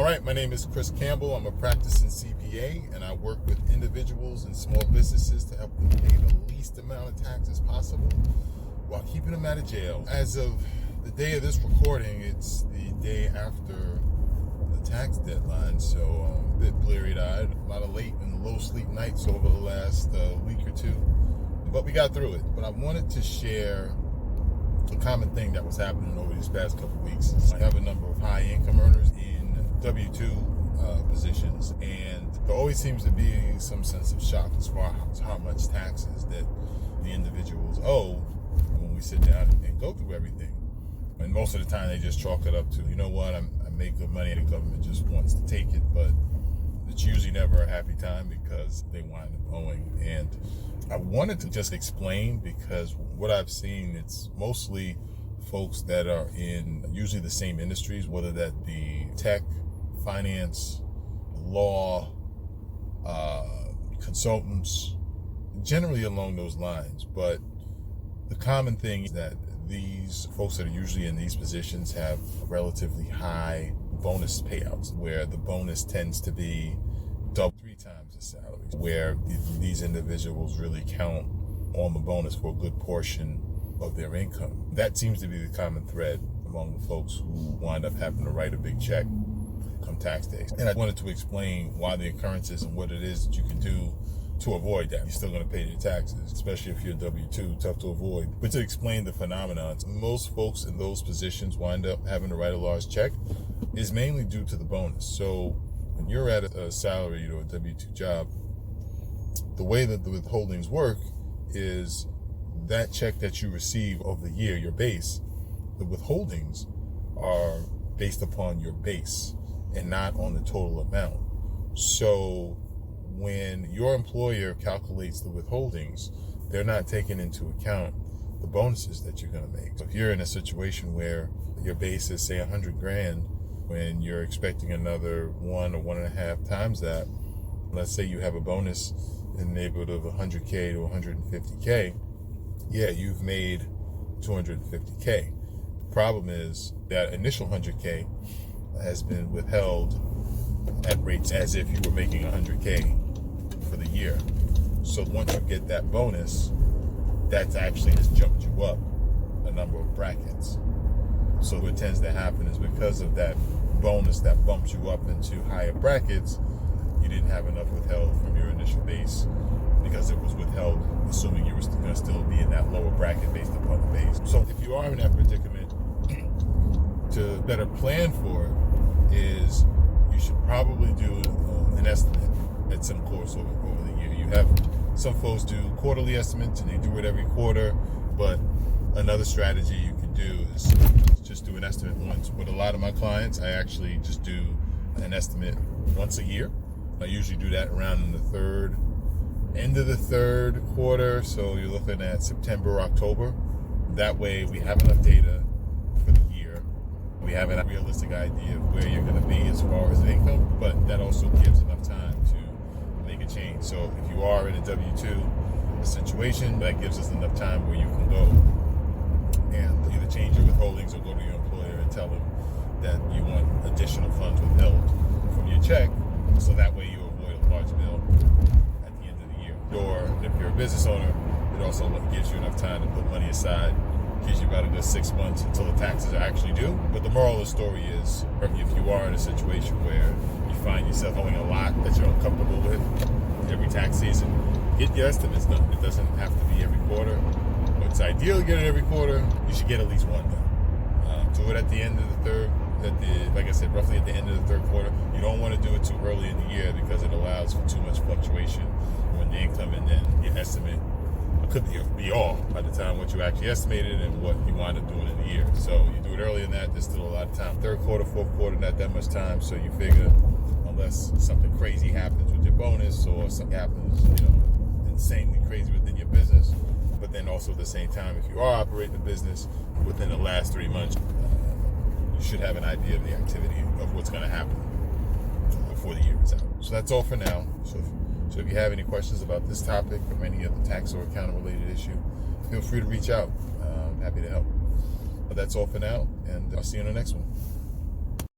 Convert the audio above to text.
right, my name is Chris Campbell. I'm a practicing CPA, and I work with individuals and small businesses to help them pay the least amount of taxes possible while keeping them out of jail. As of the day of this recording, it's the day after the tax deadline, so I'm a bit bleary-eyed. A lot of late and low sleep nights over the last week or two, but we got through it. But I wanted to share a common thing that was happening over these past couple of weeks. I have a number of high income earners in W-2 positions, and there always seems to be some sense of shock as far as how much taxes that the individuals owe when we sit down and go through everything. And most of the time they just chalk it up to, you know what, I make good money and the government just wants to take it, but it's usually never a happy time because they wind up owing. And I wanted to just explain, because what I've seen, it's mostly folks that are in usually the same industries, whether that be tech, finance, law, consultants, generally along those lines. But the common thing is that these folks that are usually in these positions have relatively high bonus payouts, where the bonus tends to be double, 3 times the salary, where these individuals really count on the bonus for a good portion of their income. That seems to be the common thread among the folks who wind up having to write a big check come tax day. And I wanted to explain why the occurrences and what it is that you can do to avoid that. You're still going to pay your taxes, especially if you're W-2, tough to avoid. But to explain the phenomenon, most folks in those positions wind up having to write a large check is mainly due to the bonus. So when you're at a salaried or a W-2 job, the way that the withholdings work is that check that you receive of the year, your base, the withholdings are based upon your base and not on the total amount. So when your employer calculates the withholdings, they're not taking into account the bonuses that you're going to make. So if you're in a situation where your base is, say, $100,000, when you're expecting another 1 or 1.5 times that, let's say you have a bonus in the neighborhood of $100K to $150K, yeah, you've made $250K. The problem is that initial $100K has been withheld at rates as if you were making $100K for the year. So once you get that bonus, that's actually has jumped you up a number of brackets. So what tends to happen is, because of that bonus that bumps you up into higher brackets, you didn't have enough withheld from your initial base, because it was withheld assuming you were going to still be in that lower bracket based upon the base. So if you are in that predicament, to better plan for it is you should probably do an estimate at some course over the year. You have some folks do quarterly estimates and they do it every quarter, but another strategy you can do is just do an estimate once. With a lot of my clients, I actually just do an estimate once a year. I usually do that around in the end of the third quarter, so you're looking at September, October. That way we have enough data for the year. We have a realistic idea of where you're going to be as far as income, but that also gives enough time to make a change. So if you are in a W-2 situation, that gives us enough time where you can go and either change your withholdings or go to your employer and tell them that you want additional funds withheld from your check, so that way you avoid a large bill at the end of the year. Or if you're a business owner, it also gives you enough time to put money aside. Gives you about a good 6 months until the taxes are actually due. But the moral of the story is, if you are in a situation where you find yourself owing a lot that you're uncomfortable with every tax season, get your estimates done. It doesn't have to be every quarter. It's ideal to get it every quarter. You should get at least one done. Do it at the end of the third, like I said, roughly at the end of the third quarter. You don't want to do it too early in the year, because it allows for too much fluctuation when the income and then your estimate could be off by the time what you actually estimated and what you wind up doing in the year. So you do it earlier than that, there's still a lot of time. Third quarter, fourth quarter, not that much time. So you figure, unless something crazy happens with your bonus or something happens, insanely crazy within your business. But then also at the same time, if you are operating a business within the last 3 months, you should have an idea of the activity of what's going to happen before the year is out. So that's all for now. So if you have any questions about this topic or any other tax or accounting related issue, feel free to reach out. I'm happy to help. But that's all for now, and I'll see you in the next one.